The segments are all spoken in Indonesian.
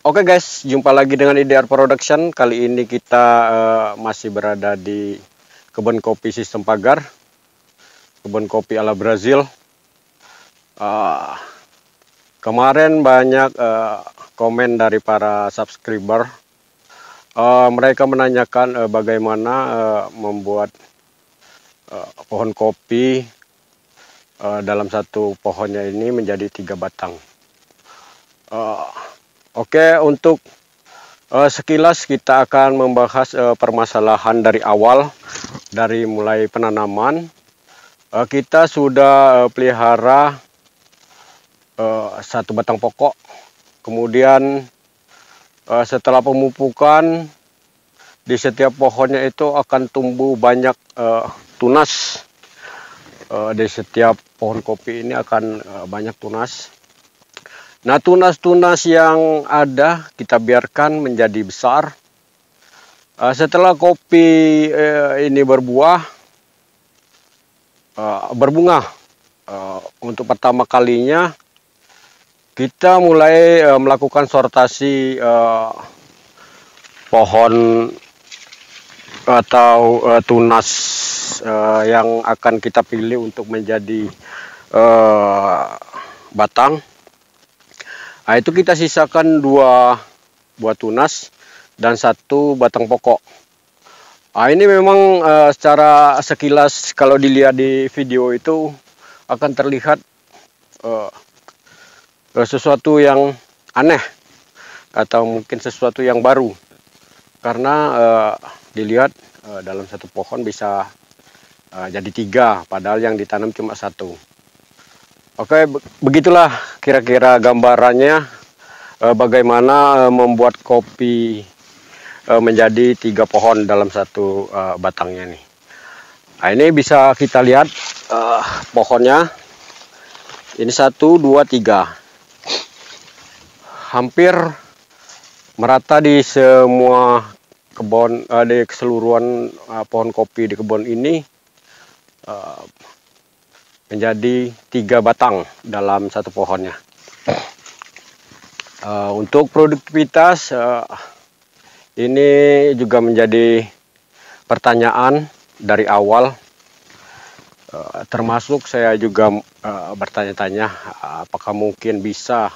Oke guys, jumpa lagi dengan IDR Production. Kali ini kita masih berada di kebun kopi sistem pagar, kebun kopi ala Brazil. Kemarin banyak komen dari para subscriber. Mereka menanyakan bagaimana membuat pohon kopi dalam satu pohonnya ini menjadi 3 batang. Oke, untuk sekilas kita akan membahas permasalahan dari awal, dari mulai penanaman. Kita sudah pelihara satu batang pokok, kemudian setelah pemupukan di setiap pohonnya itu akan tumbuh banyak tunas. Di setiap pohon kopi ini akan banyak tunas. Nah, tunas-tunas yang ada kita biarkan menjadi besar. Setelah kopi ini berbuah, berbunga, untuk pertama kalinya kita mulai melakukan sortasi pohon atau tunas yang akan kita pilih untuk menjadi batang. Nah, itu kita sisakan 2 buah tunas dan 1 batang pokok. Nah, ini memang secara sekilas kalau dilihat di video itu akan terlihat sesuatu yang aneh atau mungkin sesuatu yang baru, karena dilihat dalam satu pohon bisa jadi 3, padahal yang ditanam cuma 1. Oke, begitulah kira-kira gambarannya bagaimana membuat kopi menjadi 3 pohon dalam satu batangnya nih. Nah, ini bisa kita lihat pohonnya. Ini 1, 2, 3. Hampir merata di semua kebun, di keseluruhan pohon kopi di kebun ini menjadi 3 batang dalam satu pohonnya. Untuk produktivitas ini juga menjadi pertanyaan dari awal, termasuk saya juga bertanya-tanya apakah mungkin bisa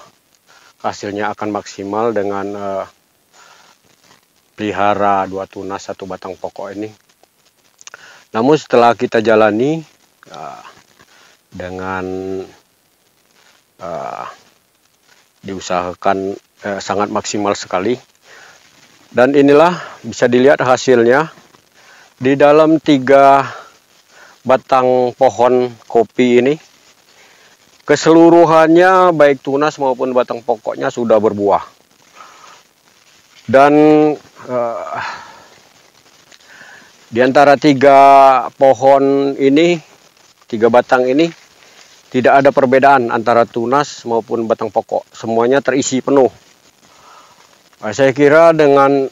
hasilnya akan maksimal dengan pelihara 2 tunas 1 batang pokok ini. Namun setelah kita jalani dengan diusahakan sangat maksimal sekali, dan inilah bisa dilihat hasilnya di dalam 3 batang pohon kopi ini. Keseluruhannya baik tunas maupun batang pokoknya sudah berbuah, dan di antara 3 pohon ini, 3 batang ini, tidak ada perbedaan antara tunas maupun batang pokok. Semuanya terisi penuh. Nah, saya kira dengan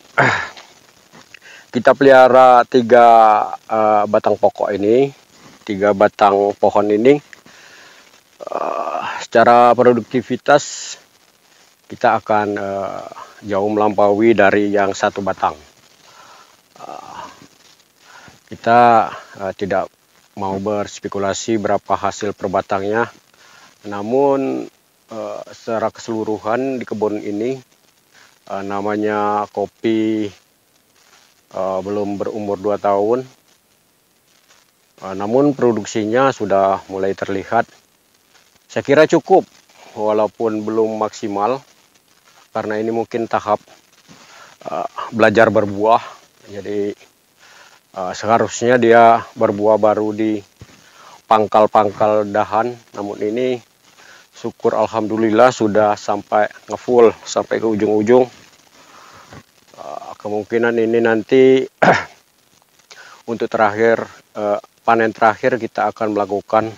kita pelihara 3 batang pokok ini, 3 batang pohon ini, secara produktivitas kita akan jauh melampaui dari yang 1 batang. Kita tidak mau berspekulasi berapa hasil per batangnya, namun secara keseluruhan di kebun ini, namanya kopi belum berumur 2 tahun, namun produksinya sudah mulai terlihat. Saya kira cukup, walaupun belum maksimal, karena ini mungkin tahap belajar berbuah. Jadi seharusnya dia berbuah baru di pangkal-pangkal dahan, namun ini syukur alhamdulillah sudah sampai ngefull sampai ke ujung-ujung. Kemungkinan ini nanti untuk terakhir, panen terakhir, kita akan melakukan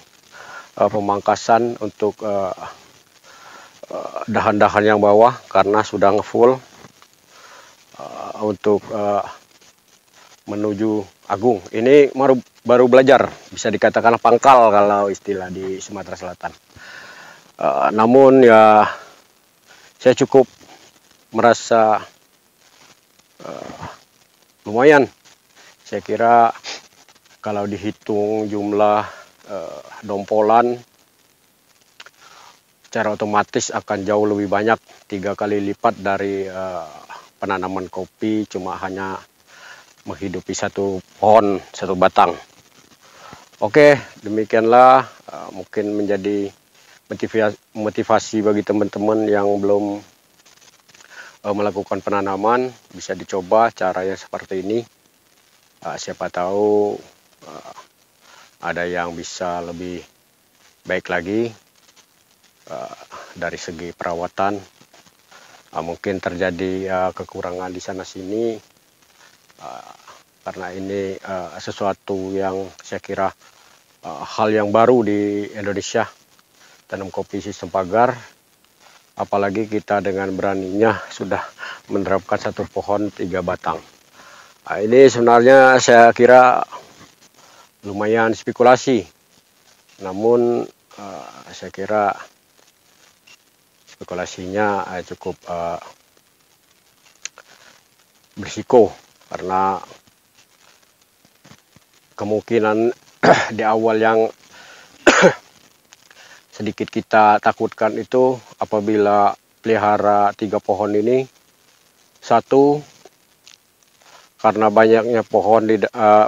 pemangkasan untuk dahan-dahan yang bawah karena sudah ngefull untuk menuju agung. Ini baru belajar, bisa dikatakan pangkal kalau istilah di Sumatera Selatan. Namun ya saya cukup merasa lumayan. Saya kira kalau dihitung jumlah dompolan secara otomatis akan jauh lebih banyak, 3 kali lipat dari penanaman kopi cuma hanya menghidupi satu pohon, satu batang. Oke, demikianlah mungkin menjadi motivasi bagi teman-teman yang belum melakukan penanaman. Bisa dicoba caranya seperti ini. Siapa tahu ada yang bisa lebih baik lagi dari segi perawatan. Mungkin terjadi kekurangan di sana sini karena ini sesuatu yang saya kira hal yang baru di Indonesia, tanam kopi sistem pagar. Apalagi kita dengan beraninya sudah menerapkan satu pohon 3 batang. Ini sebenarnya saya kira lumayan spekulasi, namun saya kira spekulasinya cukup berisiko, karena kemungkinan di awal yang sedikit kita takutkan itu apabila pelihara 3 pohon ini. Satu, karena banyaknya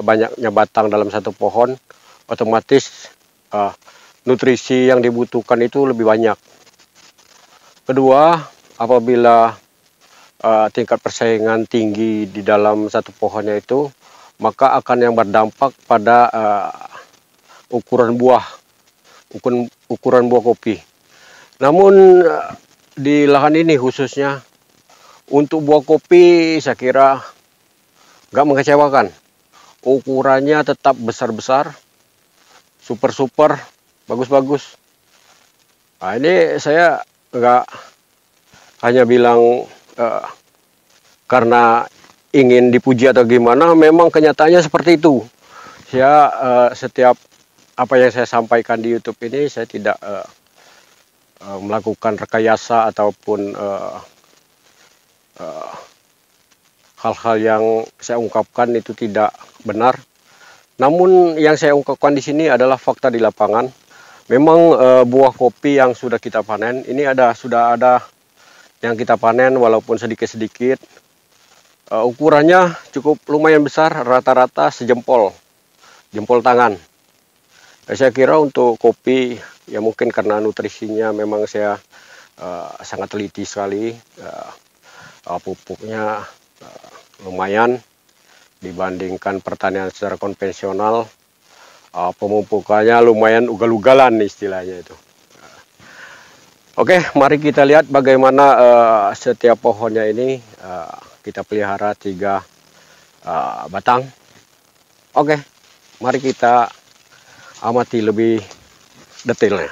banyaknya batang dalam satu pohon, otomatis nutrisi yang dibutuhkan itu lebih banyak. Kedua, apabila tingkat persaingan tinggi di dalam satu pohonnya itu, maka akan yang berdampak pada ukuran buah kopi. Namun di lahan ini khususnya untuk buah kopi saya kira nggak mengecewakan. Ukurannya tetap besar-besar, super bagus-bagus. Nah, ini saya nggak hanya bilang karena ingin dipuji atau gimana, memang kenyataannya seperti itu. Saya setiap apa yang saya sampaikan di YouTube ini, saya tidak melakukan rekayasa ataupun hal-hal yang saya ungkapkan itu tidak benar. Namun yang saya ungkapkan di sini adalah fakta di lapangan. Memang buah kopi yang sudah kita panen ini sudah ada yang kita panen walaupun sedikit-sedikit. Ukurannya cukup lumayan besar, rata-rata sejempol tangan. Saya kira untuk kopi ya mungkin karena nutrisinya memang saya sangat teliti sekali. Pupuknya lumayan dibandingkan pertanian secara konvensional. Pemupukannya lumayan ugal-ugalan istilahnya itu. Oke, mari kita lihat bagaimana setiap pohonnya ini kita pelihara 3 batang. Oke, mari kita amati lebih detailnya.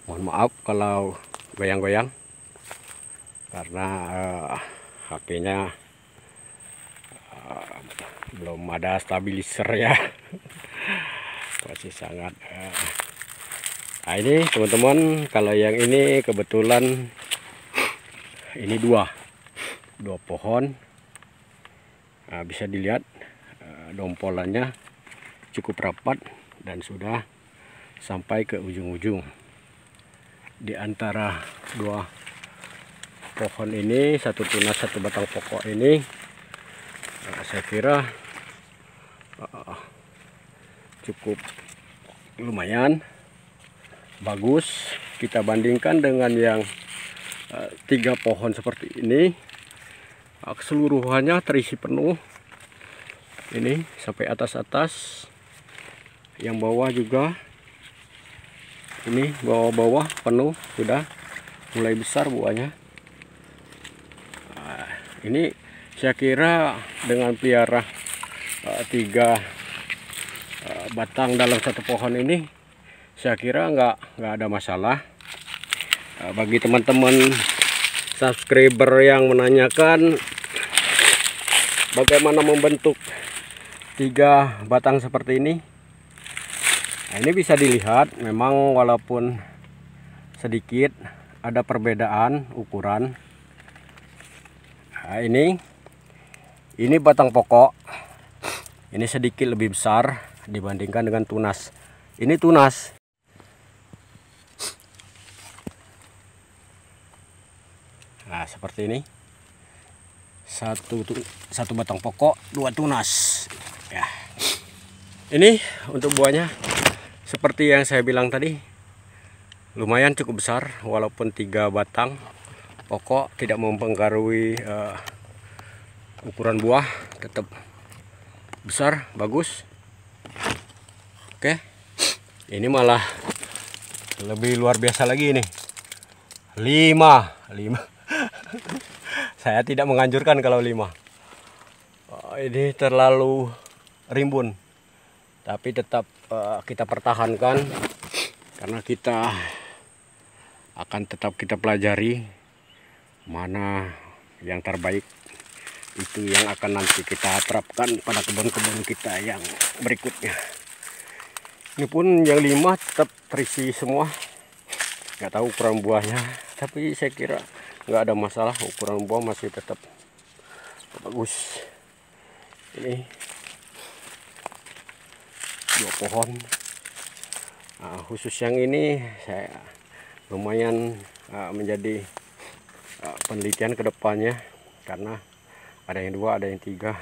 Mohon maaf kalau goyang-goyang karena HP-nya belum ada stabilizer ya. Masih sangat nah ini teman-teman, kalau yang ini kebetulan ini dua pohon. Bisa dilihat dompolannya cukup rapat dan sudah sampai ke ujung-ujung. Di antara 2 pohon ini, satu tunas satu batang pokok ini, saya kira cukup lumayan bagus kita bandingkan dengan yang 3 pohon seperti ini. Keseluruhannya terisi penuh ini sampai atas, yang bawah juga ini bawah penuh, sudah mulai besar buahnya. Ini saya kira dengan pelihara 3 batang dalam satu pohon ini, saya kira nggak ada masalah. Bagi teman-teman subscriber yang menanyakan bagaimana membentuk 3 batang seperti ini, Nah, ini bisa dilihat memang walaupun sedikit ada perbedaan ukuran. Nah, ini batang pokok. Ini sedikit lebih besar dibandingkan dengan tunas. Ini tunas. Nah, seperti ini. Satu batang pokok, 2 tunas. Ya. Ini untuk buahnya seperti yang saya bilang tadi, lumayan cukup besar walaupun 3 batang pokok tidak mempengaruhi ukuran buah, tetap besar, bagus. Oke. Ini malah lebih luar biasa lagi ini. 5. Saya tidak menganjurkan kalau 5. Ini terlalu rimbun. Tapi tetap kita pertahankan karena kita akan tetap kita pelajari mana yang terbaik, itu yang akan nanti kita terapkan pada kebun-kebun kita yang berikutnya. Ini pun yang 5 tetap terisi semua. Nggak tahu ukuran buahnya, tapi saya kira nggak ada masalah, ukuran buah masih tetap bagus. Ini 2 pohon. Nah, khusus yang ini saya lumayan menjadi penelitian ke depannya, karena ada yang 2, ada yang 3,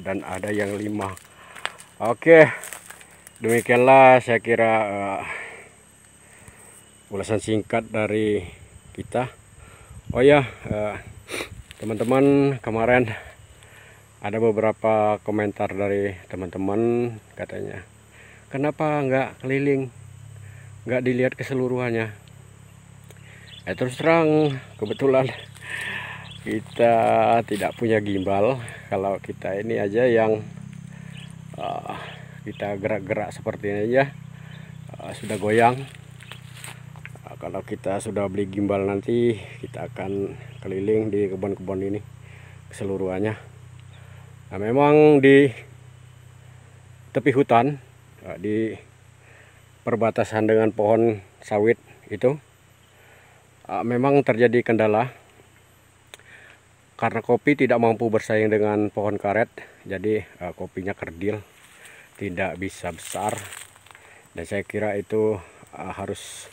dan ada yang 5. Oke, demikianlah saya kira ulasan singkat dari kita. Oh ya, teman-teman, kemarin ada beberapa komentar dari teman-teman, katanya kenapa nggak keliling, nggak dilihat keseluruhannya. Terus terang, kebetulan kita tidak punya gimbal. Kalau kita ini aja yang kita gerak-gerak seperti ini aja sudah goyang. Kalau kita sudah beli gimbal, nanti kita akan keliling di kebun-kebun ini keseluruhannya. Nah, memang di tepi hutan, di perbatasan dengan pohon sawit itu memang terjadi kendala karena kopi tidak mampu bersaing dengan pohon karet. Jadi kopinya kerdil, tidak bisa besar, dan saya kira itu harus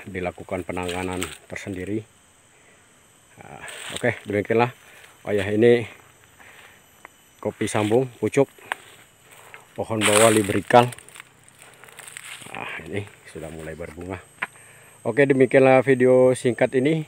dilakukan penanganan tersendiri. Oke, demikianlah. Oh ya, ini kopi sambung pucuk, pohon bawah liberikal. Ini sudah mulai berbunga. Oke, demikianlah video singkat ini.